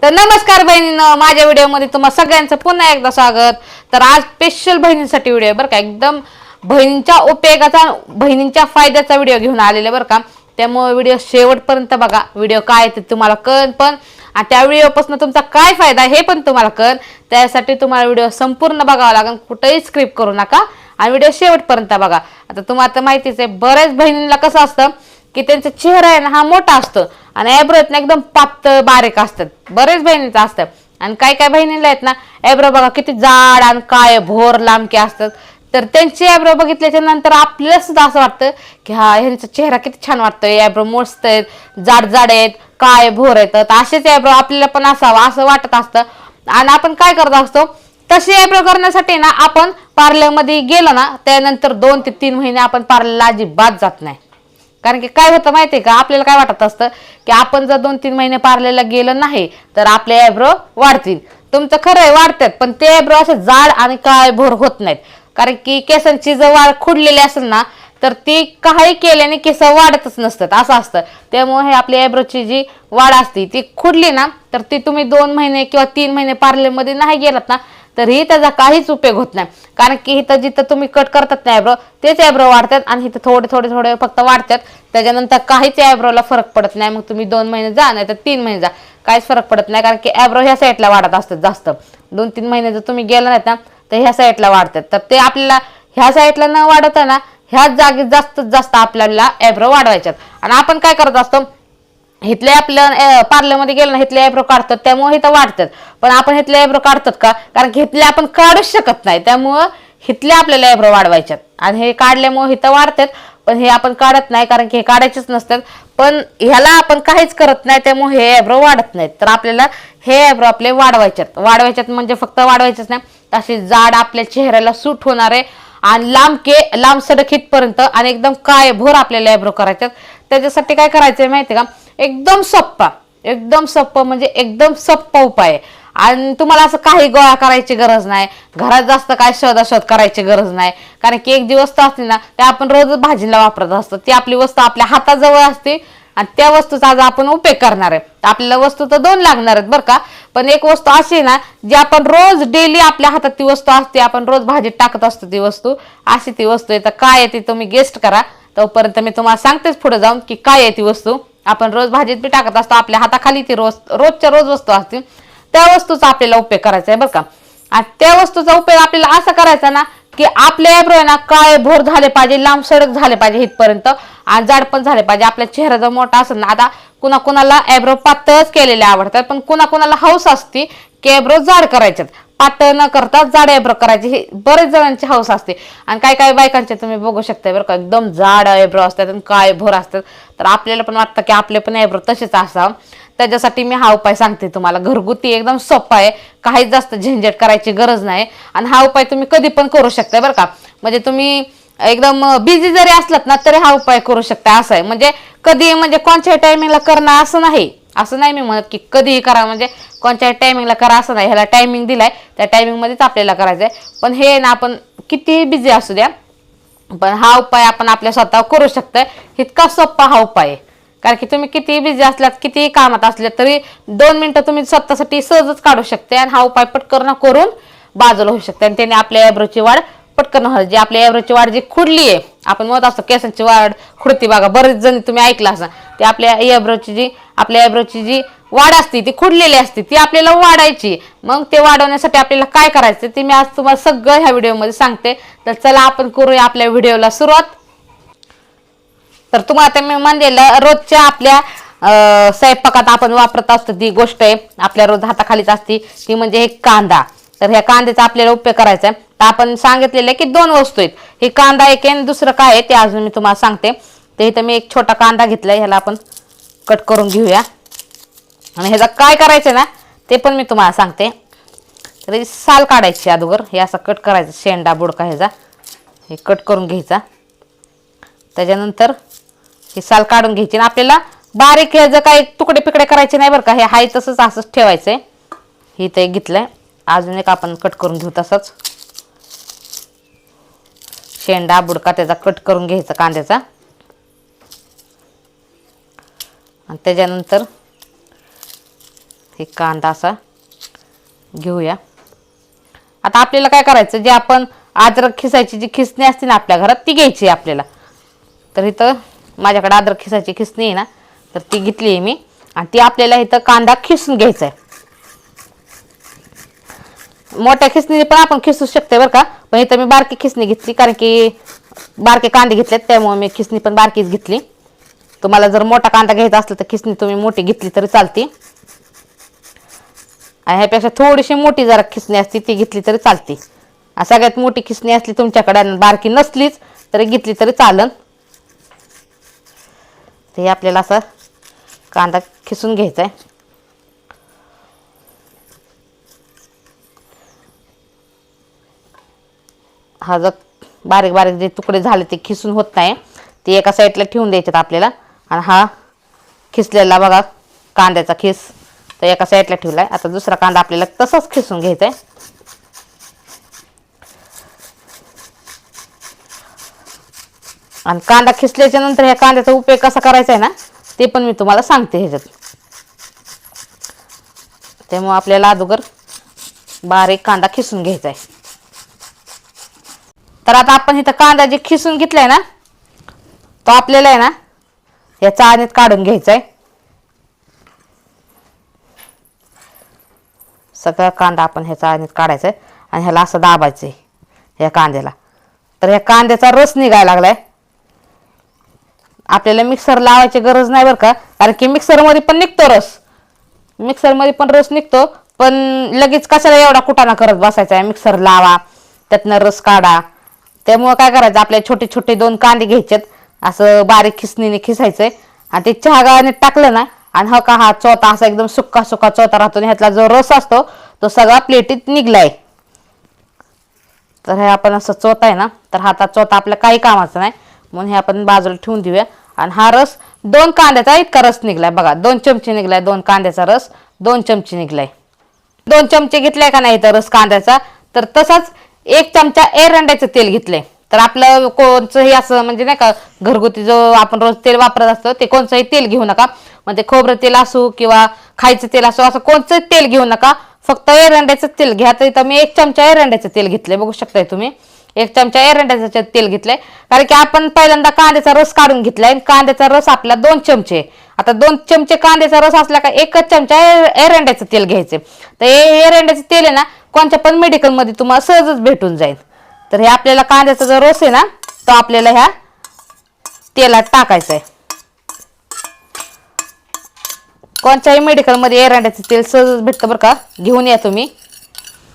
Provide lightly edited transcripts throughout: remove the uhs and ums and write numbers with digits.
तर नमस्कार बहिणींनो, माझ्या व्हिडिओमध्ये तुम्हा सगळ्यांचं पुन्हा एकदा स्वागत. तर आज स्पेशल बहिणींसाठी व्हिडिओ बरं का, एकदम बहिणींच्या उपयोगाचा बहिणींच्या फायद्याचा व्हिडिओ घेऊन आलेले बरं का. त्यामुळे व्हिडिओ शेवटपर्यंत बघा. व्हिडिओ काय ते तुम्हाला कळन पण, आणि त्या व्हिडिओपासून तुमचा काय फायदा हे पण तुम्हाला कळन. त्यासाठी तुम्हाला व्हिडिओ संपूर्ण बघावा लागेल, कुठेही स्किप करू नका आणि व्हिडिओ शेवटपर्यंत बघा. आता तुम्हाला तर माहितीच आहे, बऱ्याच बहिणींना कसं असतं की त्यांचा चेहरा आहे ना हा मोठा असतो आणि ॲब्रो ना एकदम पातळ बारीक असतात. बरेच बहिणींचं असतं आणि काय काय बहिणीला आहेत ना ॲब्रो बघा किती जाड आणि काय भोर लांबके असतात. तर त्यांचे ॲब्रो बघितल्याच्या नंतर आपल्याला सुद्धा असं वाटतं की हा ह्यांचा चेहरा किती छान वाटतोय, ॲब्रो मस्त आहेत, जाड जाड आहेत, काय भोर आहेत. तर असेच ॲब्रो आपल्याला पण असावं असं वाटत असतं. आणि आपण काय करत असतो, तसे ॲब्रो करण्यासाठी ना आपण पार्लरमध्ये गेलो ना त्यानंतर 2 ते 3 महिने आपण पार्लरला अजिबात जात नाही. कारण की काय होतं माहिती आहे का, आपल्याला काय वाटत असतं की आपण जर 2-3 महिने पार्लरला गेलं नाही तर आपले ॲब्रो वाढतील. तुमचं खरं आहे वाढतात, पण ते ॲब्रो असे जाड आणि काय भोर होत नाहीत. कारण की केसांची जर वाढ खुडलेली असेल ना तर ती काही केल्याने केस वाढतच नसतात असं असतं. त्यामुळे हे आपली ॲब्रोची जी वाढ असते ती खुडली ना तर ती तुम्ही 2 महिने किंवा 3 महिने पार्लरमध्ये नाही गेलात ना तरीही त्याचा काहीच उपयोग होत नाही. कारण की इथं जिथं तुम्ही कट करतात ना ॲब्रो तेच ॲब्रो वाढतात आणि इथं थोडे थोडे थोडे फक्त वाढतात. त्याच्यानंतर काहीच ॲब्रोला फरक पडत नाही. मग तुम्ही 2 महिने जा नाही तर 3 महिने जा, काहीच फरक पडत नाही. कारण की ॲब्रो ह्या साईडला वाढत असतात जास्त. 2-3 महिने जर तुम्ही गेला नाहीत ना तर ह्या साईडला वाढतात. तर ते आपल्याला ह्या साईडला न वाढवता ना ह्याच जागी जास्तीत जास्त आपल्याला ॲब्रो वाढवायच्यात. आणि आपण काय करत असतो, इथले आपलं पार्लरमध्ये गेलं ना इथले ॲब्रो काढतात त्यामुळे इथं वाढतात. पण आपण इथले ॲब्रो काढतात का, कारण की इथले आपण काढूच शकत नाही. त्यामुळं इथले आपल्याला ॲब्रो वाढवायच्यात आणि हे काढल्यामुळे इथं वाढतात. पण हे आपण काढत नाही कारण की हे काढायचेच नसतात. पण ह्याला आपण काहीच करत नाही त्यामुळे हे ॲब्रो वाढत नाहीत. तर आपल्याला हे ॲब्रो आपले वाढवायच्यात म्हणजे फक्त वाढवायचेच नाही, असे जाड आपल्या चेहऱ्याला सूट होणारे आणि लांब सडक हितपर्यंत आणि एकदम काय भोर आपल्याला ॲब्रो करायच्यात. त्याच्यासाठी काय करायचंय माहिती का, एकदम सोप्पा म्हणजे एकदम सोप्पा उपाय आहे. आणि तुम्हाला असं काही गोळा करायची गरज नाही, घरात जास्त काय शोध करायची गरज नाही. कारण की एक जी वस्तू असते ना ते आपण रोज भाजीला वापरत असतो, ती आपली वस्तू आपल्या हाताजवळ असते आणि त्या वस्तूचा आज आपण उपयोग करणार आहे. आपल्याला वस्तू तर 2 लागणार आहेत बरं का, पण एक वस्तू अशी ना जी आपण रोज डेली आपल्या हातात ती वस्तू असते, आपण रोज भाजीत टाकत असतो ती वस्तू, अशी ती वस्तू आहे. तर काय आहे ती तुम्ही गेस्ट करा, तोपर्यंत मी तुम्हाला सांगतेच पुढे जाऊन की काय आहे ती वस्तू. आपण रोज भाजीत बी टाकत असतो, आपल्या हाताखाली ती रोजच्या रोज वस्तू असते, त्या वस्तूचा आपल्याला उपयोग करायचा आहे बरं का. आणि त्या वस्तूचा उपयोग आपल्याला असा करायचा ना की आपले ॲब्रो ना काय भोर झाले पाहिजे, लांब सडक झाले पाहिजे इथपर्यंत आणि जाड पण झाले पाहिजे. आपला चेहरा जर मोठा असेल ना, आता कुणाला ॲब्रो पातळच केलेले आवडतात, पण कुणाला हौस असते की ॲब्रो जाड करायच्यात, पातळ न करता जाड ॲब्रो करायचे, हे बरेच जणांची हौस असते. आणि काय काय बायकांचे तुम्ही बघू शकता बरं का, एकदम जाड ॲब्रो असतात आणि काय भोर असतात. तर आपल्याला पण वाटतं की आपले पण ॲब्रो तसेच असावं. त्याच्यासाठी मी हा उपाय सांगते तुम्हाला, घरगुती एकदम सोपा आहे, काहीच जास्त झंझट करायची गरज नाही. आणि हा उपाय तुम्ही कधी पण करू शकता बरं का. म्हणजे तुम्ही एकदम बिझी जरी असलात ना तरी हा उपाय करू शकता. असं आहे म्हणजे कधी म्हणजे कोणत्याही टायमिंगला करणं असं नाही मी म्हणत की कधीही करा, म्हणजे कोणत्याही टायमिंगला करा असं नाही. ह्याला टायमिंग दिलाय त्या टायमिंगमध्येच आपल्याला करायचं आहे. पण हे ना आपण कितीही बिझी असू द्या पण हा उपाय आपण आपल्या स्वतः करू शकतोय. इतका सोपा हा उपाय आहे. कारण की तुम्ही कितीही बिझी असल्यात, कितीही कामात असल्यात तरी 2 मिनिटं तुम्ही स्वतःसाठी सहजच काढू शकते आणि हा उपाय पटकन करून बाजूला होऊ शकते. आणि त्याने आपल्या ॲब्रोची वाढ पटकन होणार. जी आपल्या ॲब्रोची वाढ जी खुडली आहे, आपण म्हणत असतो केसांची वाढ खुडती बघा, बरेच जण तुम्ही ऐकलं असं, ते आपल्या ॲब्रोची जी वाढ असते ती खुडलेली असते, ती आपल्याला वाढायची. मग ते वाढवण्यासाठी आपल्याला काय करायचं ते मी आज तुम्हाला सगळं ह्या व्हिडिओमध्ये सांगते. तर चला आपण करूया आपल्या व्हिडिओला सुरुवात. तर तुम्हाला आता मी म्हणलेलं रोजच्या आपल्या स्वयंपाकात आपण वापरत असतो ती गोष्ट आहे, आपल्या रोज हाताखालीच असते, ती म्हणजे एक कांदा. तर ह्या कांद्याचा आपल्याला उपयोग करायचा आहे. तर आपण सांगितलेलं आहे की 2 वस्तू आहेत, हे कांदा एक आहे आणि दुसरं काय आहे ते अजून मी तुम्हाला सांगते. तर इथं मी एक छोटा कांदा घेतलाय, ह्याला आपण कट करून घेऊया. आणि ह्याचा काय करायचं ना ते पण मी तुम्हाला सांगते. तर साल काढायची अगोदर, हे असं कट करायचं, शेंडा बुडका ह्याचा हे कट करून घ्यायचा. त्याच्यानंतर हे साल काढून घ्यायची आणि आपल्याला बारीक ह्याचं काही तुकडे पिकडे करायचे नाही बरं का, हे हाय तसंच असंच ठेवायचंय. हे ते घेतलंय, अजून एक आपण कट करून घेऊ तसंच शेंडा बुडका त्याचा कट करून घ्यायचा कांद्याचा. आणि त्याच्यानंतर हे कांदा असा घेऊया. आता आपल्याला काय करायचं, जे आपण अद्रक खिसायची जी खिसणी असते ना आपल्या घरात ती घ्यायची आपल्याला. तर इथं माझ्याकडे अद्रक खिसायची खिसणी आहे ना, तर ती घेतली आहे मी. आणि ती आपल्याला इथं कांदा खिसून घ्यायचा आहे. मोठ्या खिसणीने पण आपण खिसू शकते बरं का, पण इथं मी बारकी खिसणी घेतली कारण की बारके कांदे घेतलेत, त्यामुळे मी खिसणी पण बारकीच घेतली. तुम्हाला जर मोठा कांदा घ्यायचा असला तर खिसणी तुम्ही मोठी घेतली तरी चालते. आणि ह्यापेक्षा थोडीशी मोठी जरा खिसणी असते ती घेतली तरी चालते. सगळ्यात मोठी खिसणी असली तुमच्याकडे, बारकी नसलीच तरी घेतली तरी चालन. ते आपल्याला असा कांदा खिसून घ्यायचा आहे. हा जर बारीक बारीक जे तुकडे झाले ते खिसून होत नाही, ते एका साईडला ठेवून द्यायचे आपल्याला. आणि हा खिसलेला बघा कांद्याचा खिस तर एका साईडला ठेवलाय. आता दुसरा कांदा आपल्याला तसाच खिसून घ्यायचा आहे. आणि कांदा खिसल्याच्या नंतर ह्या कांद्याचा उपयोग कसा करायचा आहे ना ते पण मी तुम्हाला सांगते ह्याच्यात. त्यामुळे आपल्याला अगोदर बारीक कांदा खिसून घ्यायचा आहे. तर आता आपण इथं कांदा जे खिसून घेतलाय ना तो आपल्याला आहे ना या चाळणीत काढून घ्यायचा आहे. सगळा कांदा आपण ह्या चाळणीत काढायचा आहे आणि ह्याला असं दाबायचं आहे या कांद्याला. तर ह्या कांद्याचा रस निघायला लागलाय. आपल्याला मिक्सर लावायची गरज नाही बरं का, कारण की मिक्सरमध्ये पण निघतो रस. मिक्सरमध्ये पण रस निघतो, पण लगेच कशाला एवढा कुटाणा करत बसायचा आहे. मिक्सर लावा त्यातनं रस काढा. त्यामुळं काय करायचं, आपल्या छोटे छोटे 2 कांदे घ्यायचेत, असं बारीक खिसणीने खिसायचंय आणि ते चहा गाळणीत टाकलं ना आणि हा चोथा असा एकदम सुक्का सुक्का चोथा राहतो. ह्यातला जो रस असतो तो सगळा प्लेटीत निघलाय. तर हे आपण असं चोथा आहे ना, तर हा चोथा आपल्या काही कामाचा नाही म्हणून हे आपण बाजूला ठेवून देऊया. आणि हा रस 2 कांद्याचा इतका रस निघलाय बघा. 2 चमचे निघलाय. 2 कांद्याचा रस 2 चमचे निघलाय. 2 चमचे घेतलाय का नाही तर रस कांद्याचा, तर तसाच 1 चमचा एरंड्याचं तेल घेतलंय. तर आपलं कोणचंही असं म्हणजे नाही का घरगुती जो आपण रोज तेल वापरत असतो ते कोणचंही तेल घेऊ नका. म्हणजे खोबरं तेल असो किंवा खायचं तेल असो, असं कोणचंही तेल घेऊ नका. फक्त एरंड्याचं तेल घ्या. तर इथं मी 1 चमचा एरंड्याचं तेल घेतलंय, बघू शकताय तुम्ही. 1 चमचा एरंड्याचं तेल घेतलंय कारण की आपण पहिल्यांदा कांद्याचा रस काढून घेतलाय. कांद्याचा रस आपला 2 चमचे. आता 2 चमचे कांद्याचा रस असला का 1 चमचा एरंड्याचं तेल घ्यायचे. तर हे एरंड्याचं तेल आहे ना कोणत्या पण मेडिकलमध्ये तुम्हाला सहजच भेटून जाईल. तर हे आपल्याला कांद्याचा जो रस आहे ना तो आपल्याला ह्या तेलात टाकायचा आहे. कोणत्याही मेडिकलमध्ये एरंड्याचं तेल सहजच भेटतं बरं का, घेऊन या तुम्ही.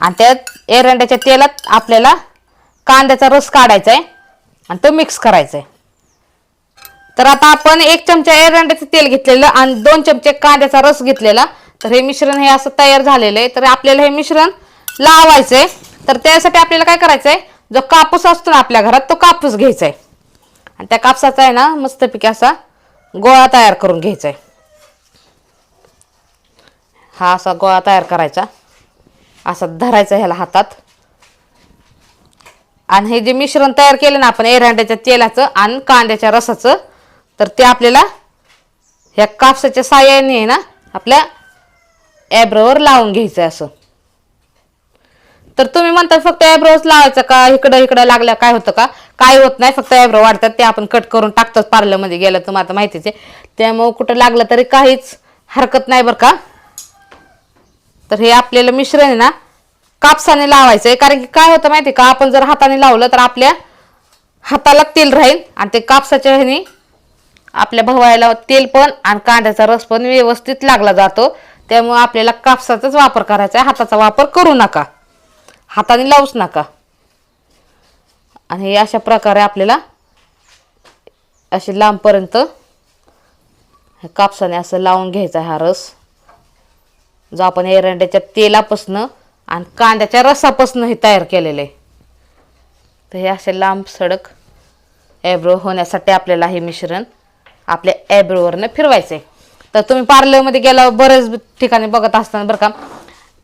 आणि त्यात एरंड्याच्या तेलात आपल्याला कांद्याचा रस काढायचा आहे आणि तो मिक्स करायचा आहे. तर आता आपण 1 चमचा एरंड्याचं तेल घेतलेलं आणि 2 चमचे कांद्याचा रस घेतलेला. तर हे मिश्रण हे असं तयार झालेलं आहे. तर आपल्याला हे मिश्रण लावायचं आहे. तर त्यासाठी आपल्याला काय करायचं आहे, जो कापूस असतो ना आपल्या घरात तो कापूस घ्यायचा आहे आणि त्या कापसाचा आहे ना मस्तपैकी असा गोळा तयार करून घ्यायचा आहे. हा असा गोळा तयार करायचा, असा धरायचा ह्याला हातात. आणि हे जे मिश्रण तयार केलं ना आपण एरंड्याच्या तेलाचं आणि कांद्याच्या रसाचं, तर ते आपल्याला ह्या कापसाच्या साह्याने आहे ना आपल्या ॲब्रोवर लावून घ्यायचं असं. तर तुम्ही म्हणता फक्त ॲब्रोच लावायचं का, इकडं लागल्या काय होतं का, काय होत नाही. फक्त ॲब्रो वाढतात ते आपण कट करून टाकतोच पार्लरमध्ये गेलं तुम्हाला आता माहितीच आहे. त्यामुळे कुठं लागलं तरी काहीच हरकत नाही बरं का. तर हे आपल्याला मिश्रण आहे ना कापसाने लावायचं आहे, कारण की काय होतं माहिती का, आपण जर हाताने लावलं तर आपल्या हाताला तेल राहील आणि ते कापसाच्या ह्याने आपल्या भवायला तेल पण आणि कांद्याचा रस पण व्यवस्थित लागला जातो. त्यामुळे आपल्याला कापसाचाच वापर करायचा आहे, हाताचा वापर करू नका, हाताने लावूच नका. आणि अशा प्रकारे आपल्याला अशी लांबपर्यंत कापसाने असं लावून घ्यायचा हा रस, जो आपण एरंड्याच्या तेलापासनं आणि कांद्याच्या रसापासनं हे तयार केलेलं आहे. तर हे असे लांब सडक ॲब्रो होण्यासाठी आपल्याला हे मिश्रण आपल्या ॲब्रोवरनं फिरवायचं आहे. तर तुम्ही पार्लरमध्ये गेल्यावर बरेच ठिकाणी बघत असताना बरं का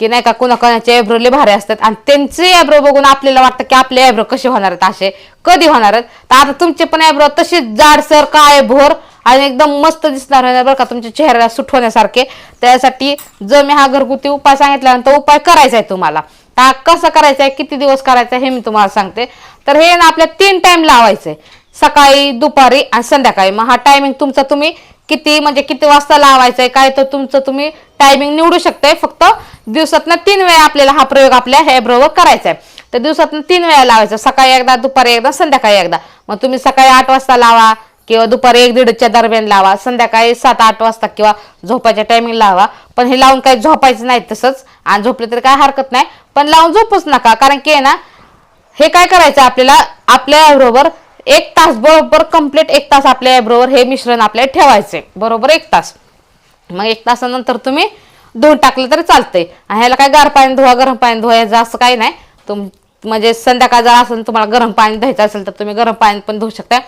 की नाही का कोणाकोणाचे ॲब्रो लय भारी असतात आणि त्यांचे ॲब्रो बघून आपल्याला वाटतं की आपले ॲब्रो कसे होणार आहेत, असे कधी होणार आहेत. तर आता तुमचे पण ॲब्रो तसेच जाडसर काळे भोर आणि एकदम मस्त दिसणार आहे बरं का तुमच्या चेहऱ्याला सूट होण्यासारखे. त्यासाठी जो मी हा घरगुती उपाय सांगितला तो उपाय करायचा आहे तुम्हाला. हा कसा करायचा आहे, किती दिवस करायचा आहे हे मी तुम्हाला सांगते. तर हे ना आपल्या 3 टाइम लावायचंय, सकाळी, दुपारी आणि संध्याकाळी. मग हा टायमिंग तुमचा तुम्ही किती वाजता लावायचंय काय तर तुमचं तुम्ही टायमिंग निवडू शकताय. फक्त दिवसातनं 3 वेळा आपल्याला हा प्रयोग आपल्या हेअरब्रोवर करायचा आहे. तर दिवसातनं 3 वेळा लावायचा, सकाळी एकदा, दुपारी एकदा, संध्याकाळी एकदा. मग तुम्ही सकाळी 8 वाजता लावा किंवा दुपारी 1-1:30च्या दरम्यान लावा, संध्याकाळी 7-8 वाजता किंवा झोपायच्या टायमिंग लावा. पण हे लावून काही झोपायचं नाही तसंच, आणि झोपले तरी काय हरकत नाही, पण लावून झोपूच नका. कारण की ना हे काय करायचं आपल्याला, आपल्या आयब्रोवर 1 तास बरोबर कंप्लीट 1 तास आपल्या आयब्रोवर हे मिश्रण आपल्याला ठेवायचे बरोबर 1 तास. मग 1 तासानंतर तुम्ही धुवून टाकलं तरी चालतंय. आणि ह्याला काय गार पाणी धुवा, गरम पाणी धुवा याचं असं काही नाही. म्हणजे संध्याकाळ जर असेल तुम्हाला गरम पाणी धुवायचं असेल तर तुम्ही गरम पाणी पण धुवू शकता,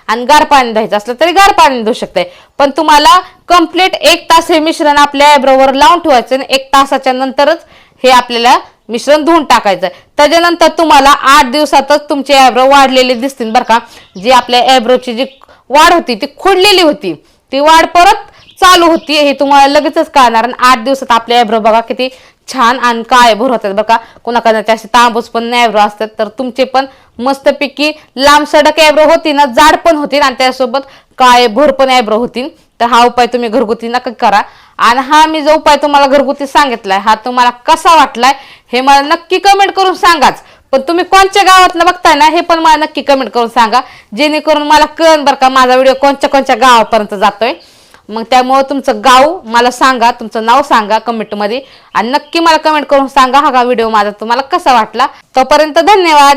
आणि गार पाणी धुवायचं असलं तरी गार पाणी धुवू शकताय. पण तुम्हाला कंप्लीट 1 तास हे मिश्रण आपल्या आयब्रोवर लावून ठेवायचं आणि 1 तासाच्या नंतरच हे आपल्याला मिश्रण धुवून टाकायचं. त्याच्यानंतर तुम्हाला 8 दिवसातच तुमचे आयब्रो वाढलेले दिसतील बरं का. जी आपल्या आयब्रोची जी वाढ होती ती खोडलेली होती, ती वाढ परत चालू होती हे तुम्हाला लगेचच कळणार. आणि 8 दिवसात आपले आयब्रो बघा किती छान आणि काळे भोर होतात बघा. कोणाकोणाचे असे तांबूस पण आयब्रो असतात, तर तुमचे पण मस्तपैकी लांब सडक आयब्रो होती ना, जाड पण होतील आणि त्यासोबत काळे भोर पण आयब्रो होतील. तर हा उपाय तुम्ही घरगुती नक्की करा. आणि हा मी जो उपाय तुम्हाला घरगुती सांगितलाय हा तुम्हाला कसा वाटलाय हे मला नक्की कमेंट करून सांगाच. पण तुम्ही कोणत्या गावातनं बघताय ना हे पण मला नक्की कमेंट करून सांगा, जेणेकरून मला कळन बरं का माझा व्हिडिओ कोणत्या गावापर्यंत जातोय. मग त्यामुळे तुमचं गाव मला सांगा, तुमचं नाव सांगा कमेंटमध्ये, आणि नक्की मला कमेंट करून सांगा हा व्हिडिओ माझा तुम्हाला कसा वाटला. तोपर्यंत धन्यवाद.